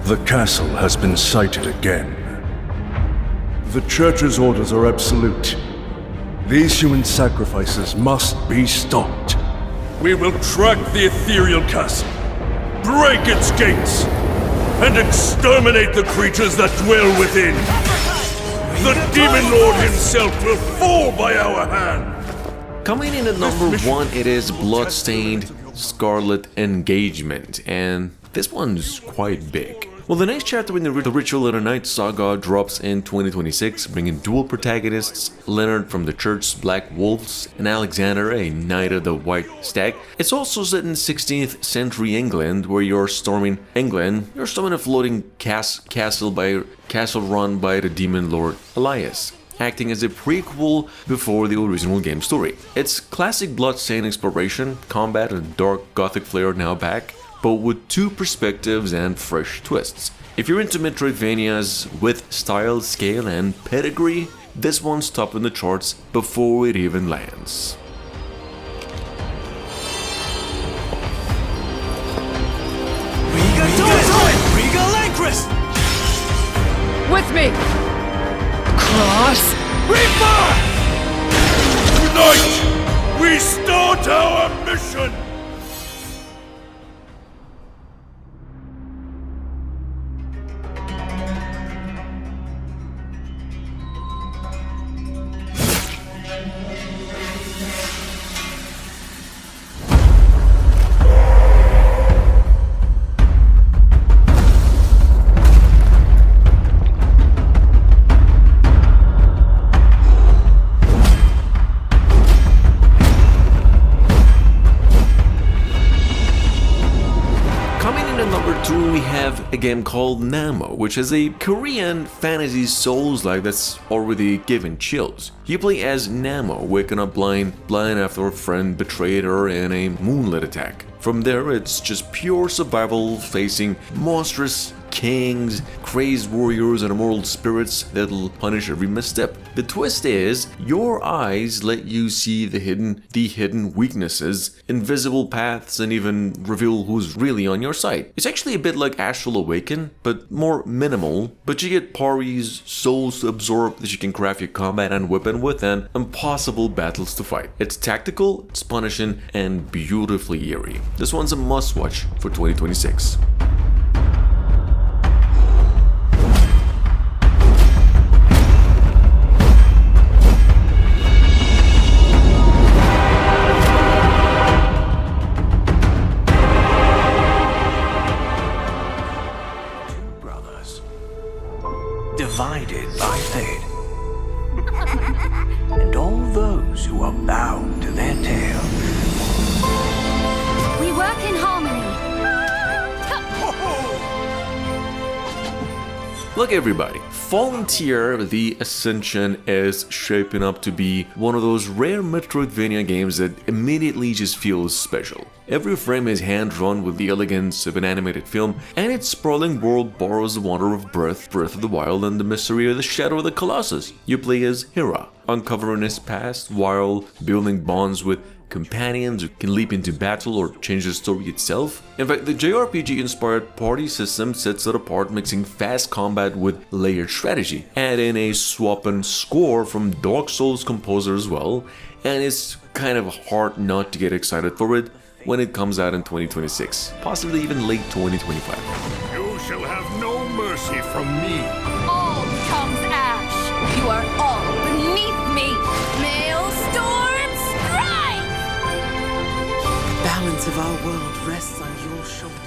The castle has been sighted again. The Church's orders are absolute. These human sacrifices must be stopped. We will track the ethereal castle, break its gates, and exterminate the creatures that dwell within. The Demon Lord himself will fall by our hand. Coming in at number 1, it is Bloodstained Scarlet Engagement, and this one's quite big. Well, the next chapter in the Ritual of the Night saga drops in 2026, bringing dual protagonists, Leonard from the Church's Black Wolves and Alexander, a Knight of the White Stag. It's also set in 16th century England, where you're storming a floating castle run by the Demon Lord Elias, acting as a prequel before the original game story. It's classic Bloodstained exploration, combat, and dark gothic flair now back, but with 2 perspectives and fresh twists. If you're into Metroidvanias with style, scale, and pedigree, this one's top in the charts before it even lands. With me! Cross! Reaper! Tonight, we start our mission! A game called Namo, which is a Korean fantasy Souls-like that's already given chills. You play as Namo, waking up blind after a friend betrayed her in a moonlit attack. From there, it's just pure survival, facing monstrous kings, crazed warriors, and immortal spirits that'll punish every misstep. The twist is, your eyes let you see the hidden weaknesses, invisible paths, and even reveal who's really on your side. It's actually a bit like Astral Awaken, but more minimal, but you get parties, souls to absorb that you can craft your combat and weapon with, and impossible battles to fight. It's tactical, it's punishing, and beautifully eerie. This one's a must-watch for 2026. Divided by fate, and all those who are bound to their tale. We work in harmony. Look everybody, Fallen Tier The Ascension is shaping up to be one of those rare Metroidvania games that immediately just feels special. Every frame is hand-drawn with the elegance of an animated film, and its sprawling world borrows the wonder of Breath of the Wild and the mystery of the Shadow of the Colossus. You play as Hira, uncovering his past while building bonds with companions who can leap into battle or change the story itself. In fact, the JRPG-inspired party system sets it apart, mixing fast combat with layered strategy. Add in a swap and score from Dark Souls composer as well, and it's kind of hard not to get excited for it when it comes out in 2026, possibly even late 2025. You shall have no mercy from me. All becomes ash. You are all beneath me. Maelstrom strike! The balance of our world rests on your shoulders.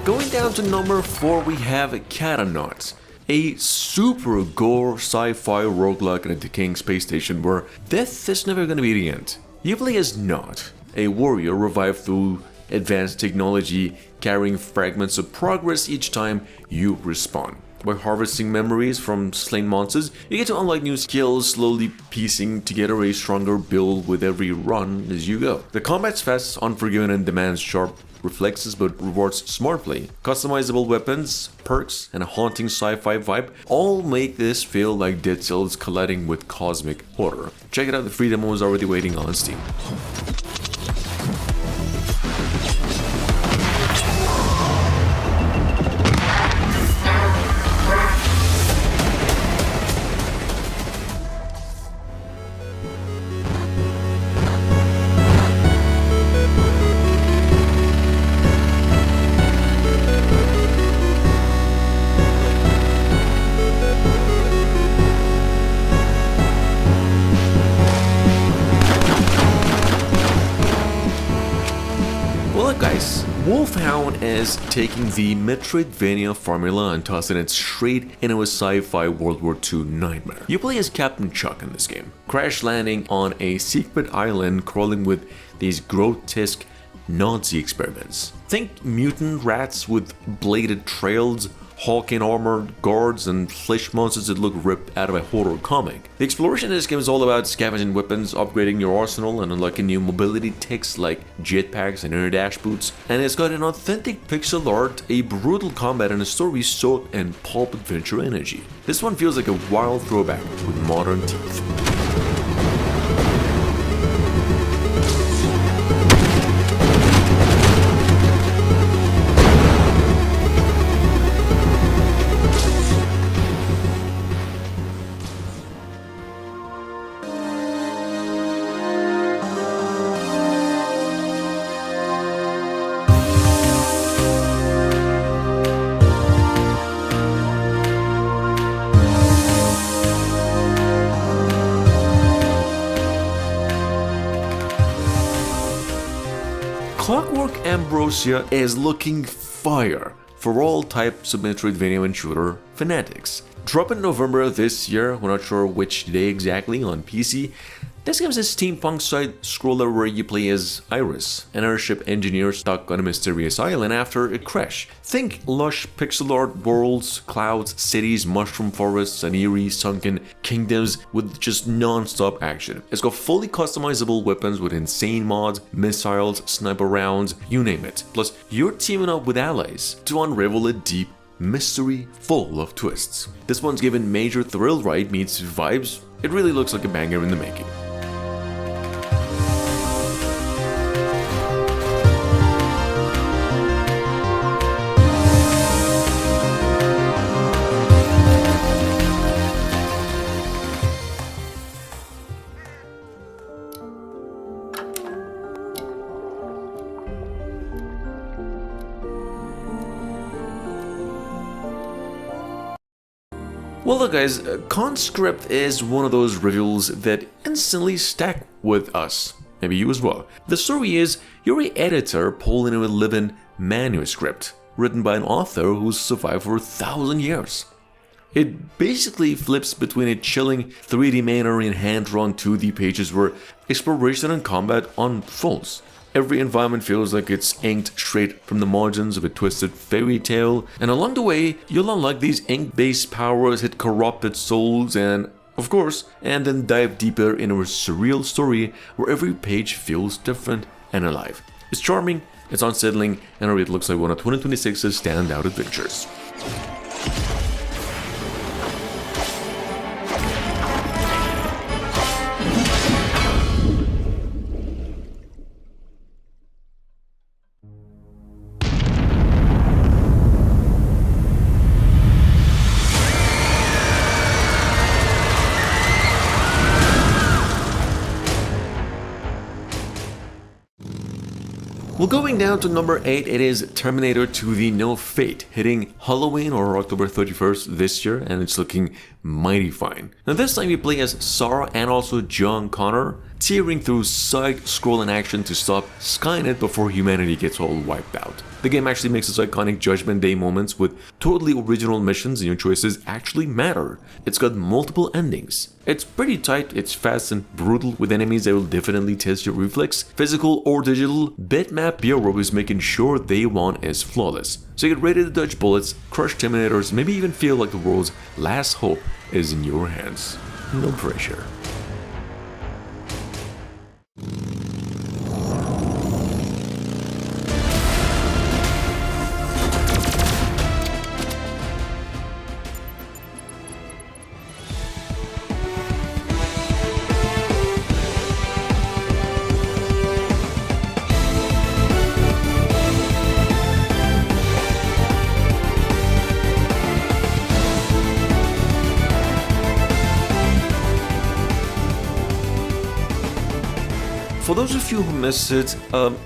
Going down to number 4, we have Catanauts, a super gore sci-fi roguelike in a decaying space station where death is never gonna be the end. You play as Naut, a warrior revived through advanced technology, carrying fragments of progress each time you respawn. By harvesting memories from slain monsters, you get to unlock new skills, slowly piecing together a stronger build with every run as you go. The combat's fast, unforgiving, and demands sharp reflexes but rewards smartly. Customizable weapons, perks, and a haunting sci-fi vibe all make this feel like Dead Cells colliding with cosmic horror. Check it out, the free demo is already waiting on Steam. Guys, Wolfhound is taking the Metroidvania formula and tossing it straight into a sci-fi World War II nightmare. You play as Captain Chuck in this game, crash landing on a secret island crawling with these grotesque Nazi experiments. Think mutant rats with bladed trails, hulking armored guards, and flesh monsters that look ripped out of a horror comic. The exploration in this game is all about scavenging weapons, upgrading your arsenal, and unlocking new mobility techs like jetpacks and air dash boots. And it's got an authentic pixel art, a brutal combat, and a story soaked in pulp adventure energy. This one feels like a wild throwback with modern teeth. Clockwork Ambrosia is looking fire for all types of Metroidvania and shooter fanatics. Dropping in November of this year, we're not sure which day exactly, on PC. This game is a steampunk side-scroller where you play as Iris, an airship engineer stuck on a mysterious island after a crash. Think lush pixel art worlds, clouds, cities, mushroom forests, and eerie sunken kingdoms with just non-stop action. It's got fully customizable weapons with insane mods, missiles, sniper rounds, you name it. Plus, you're teaming up with allies to unravel a deep mystery full of twists. This one's given major thrill ride meets vibes. It really looks like a banger in the making. Well look guys, Conscript is one of those reveals that instantly stack with us. Maybe you as well. The story is, you're an editor pulling in a living manuscript, written by an author who's survived for 1,000 years. It basically flips between a chilling 3D manner and hand-drawn 2D pages where exploration and combat unfolds. Every environment feels like it's inked straight from the margins of a twisted fairy tale, and along the way, you'll unlock these ink-based powers, hit corrupted souls, and of course, and then dive deeper into a surreal story where every page feels different and alive. It's charming, it's unsettling, and it looks like one of 2026's standout adventures. Well, going down to number 8, it is Terminator 2: The No Fate, hitting Halloween or October 31st this year, and it's looking mighty fine. Now this time you play as Sarah and also John Connor, tearing through side-scrolling action to stop Skynet before humanity gets all wiped out. The game actually makes its iconic Judgment Day moments with totally original missions, and your choices actually matter. It's got multiple endings. It's pretty tight, it's fast and brutal, with enemies that will definitely test your reflex. Physical or digital, Bitmap Bureau is making sure day one is flawless. So get ready to dodge bullets, crush Terminators, maybe even feel like the world's last hope is in your hands. No pressure. those of you who missed it,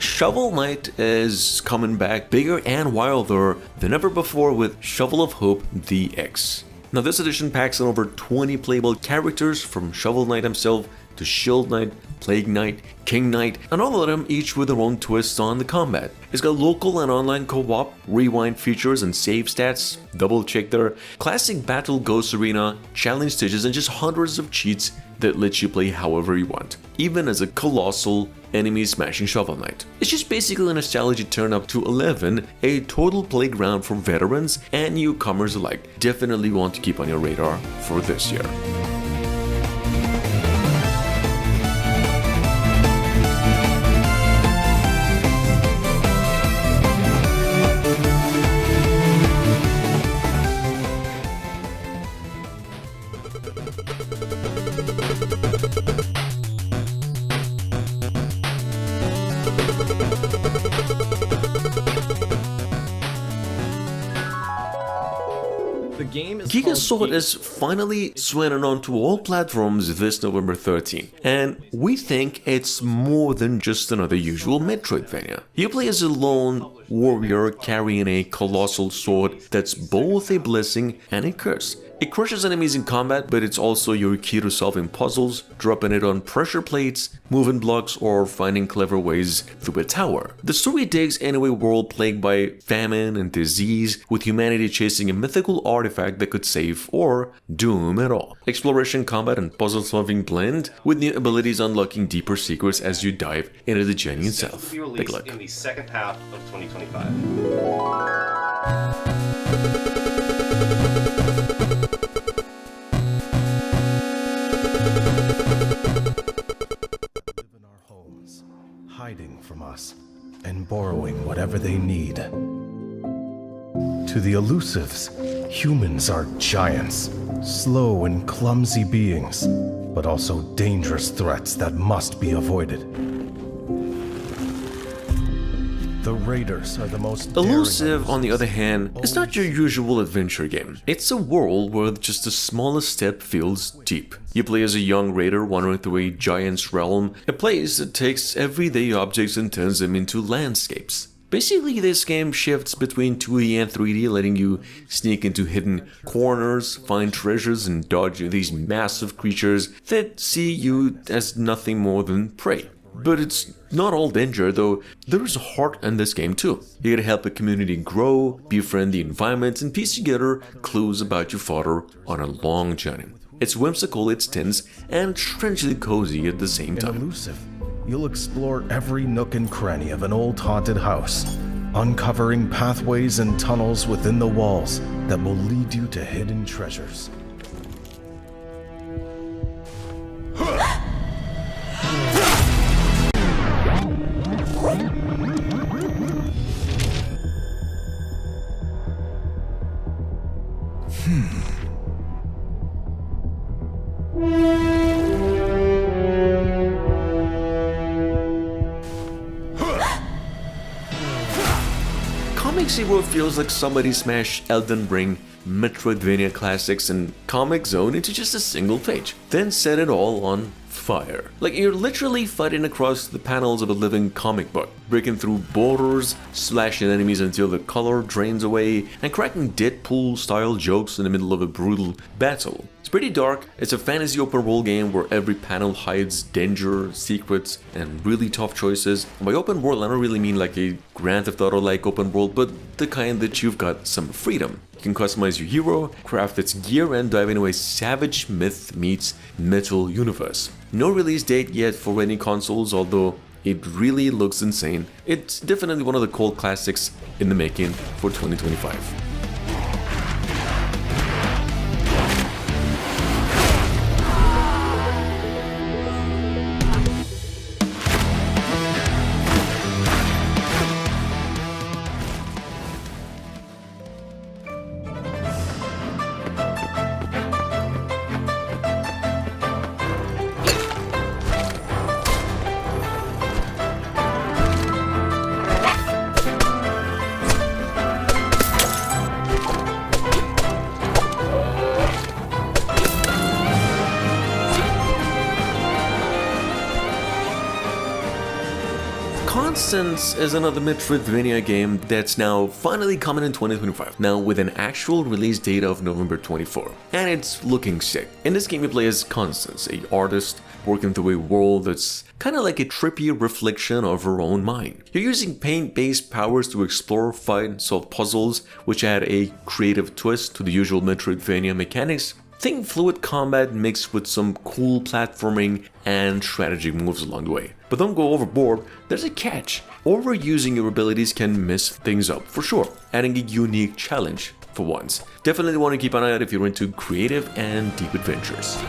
Shovel Knight is coming back bigger and wilder than ever before with Shovel of Hope DX. Now this edition packs in over 20 playable characters from Shovel Knight himself to Shield Knight, Plague Knight, King Knight, and all of them each with their own twists on the combat. It's got local and online co-op, rewind features and save stats, double check there, classic battle ghost arena, challenge stages, and just hundreds of cheats that let you play however you want, even as a colossal enemy smashing Shovel Knight. It's just basically a nostalgia turn up to 11, a total playground for veterans and newcomers alike. Definitely want to keep on your radar for this year. Giga Sword is finally swinging onto all platforms this November 13, and we think it's more than just another usual Metroidvania. You play as a lone warrior carrying a colossal sword that's both a blessing and a curse. It crushes enemies in combat, but it's also your key to solving puzzles, dropping it on pressure plates, moving blocks, or finding clever ways through a tower. The story digs into a world plagued by famine and disease, with humanity chasing a mythical artifact that could save or doom it all. Exploration, combat, and puzzle-solving blend, with new abilities unlocking deeper secrets as you dive into the journey itself. Take a look. In the second half of 2025. Hiding from us and borrowing whatever they need. To the elusives, humans are giants, slow and clumsy beings, but also dangerous threats that must be avoided. The Raiders are the most Elusive, on the other hand, is not your usual adventure game. It's a world where just the smallest step feels deep. You play as a young raider wandering through a giant's realm, a place that takes everyday objects and turns them into landscapes. Basically, this game shifts between 2D and 3D, letting you sneak into hidden corners, find treasures, and dodge these massive creatures that see you as nothing more than prey. But it's not all danger, though there is heart in this game too. You gotta help a community grow, befriend the environment, and piece together clues about your father on a long journey. It's whimsical, it's tense, and strangely cozy at the same time. Elusive, you'll explore every nook and cranny of an old haunted house, uncovering pathways and tunnels within the walls that will lead you to hidden treasures. Comic Zero feels like somebody smashed Elden Ring, Metroidvania classics, and Comic Zone into just a single page, then set it all on fire. Like you're literally fighting across the panels of a living comic book, breaking through borders, slashing enemies until the color drains away, and cracking Deadpool-style jokes in the middle of a brutal battle. It's pretty dark. It's a fantasy open world game where every panel hides danger, secrets, and really tough choices. And by open world, I don't really mean like a Grand Theft Auto-like open world, but the kind that you've got some freedom. You can customize your hero, craft its gear, and dive into a savage myth meets metal universe. No release date yet for any consoles, although it really looks insane. It's definitely one of the cult classics in the making for 2025. Resistance is another Metroidvania game that's now finally coming in 2025, now with an actual release date of November 24, and it's looking sick. In this game you play as Constance, an artist working through a world that's kind of like a trippy reflection of her own mind. You're using paint-based powers to explore, fight, and solve puzzles, which add a creative twist to the usual Metroidvania mechanics. Think fluid combat mixed with some cool platforming and strategy moves along the way. But don't go overboard, there's a catch. Overusing your abilities can mess things up for sure, adding a unique challenge for once. Definitely want to keep an eye out if you're into creative and deep adventures.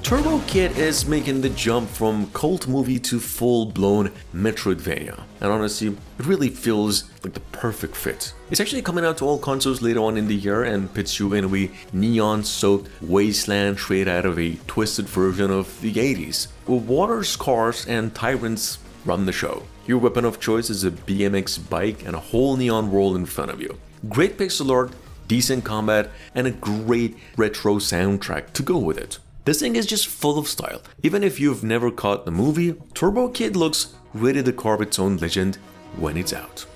Turbo Kid is making the jump from cult movie to full-blown Metroidvania, and honestly, it really feels like the perfect fit. It's actually coming out to all consoles later on in the year and puts you in a neon-soaked wasteland straight out of a twisted version of the 80s, where water, cars, and tyrants run the show. Your weapon of choice is a BMX bike and a whole neon world in front of you. Great pixel art, decent combat, and a great retro soundtrack to go with it. This thing is just full of style. Even if you've never caught the movie, Turbo Kid looks ready to carve its own legend when it's out.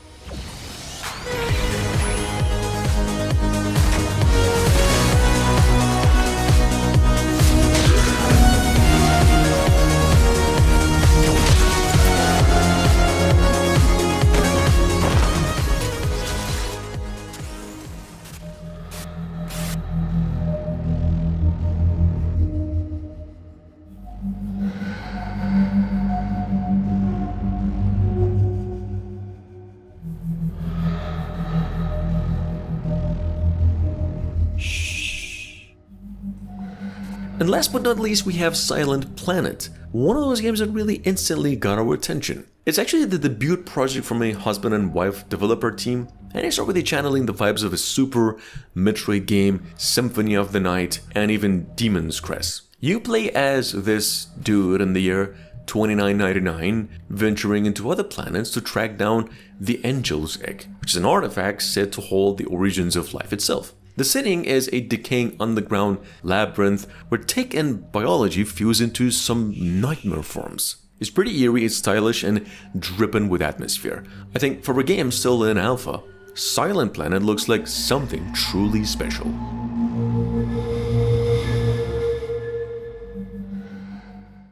And last but not least, we have Silent Planet, one of those games that really instantly got our attention. It's actually the debut project from a husband and wife developer team, and it's already channeling the vibes of a Super Metroid game, Symphony of the Night, and even Demon's Crest. You play as this dude in the year 2999, venturing into other planets to track down the Angel's Egg, which is an artifact said to hold the origins of life itself. The setting is a decaying underground labyrinth where tech and biology fuse into some nightmare forms. It's pretty eerie, it's stylish, and dripping with atmosphere. I think for a game still in alpha, Silent Planet looks like something truly special.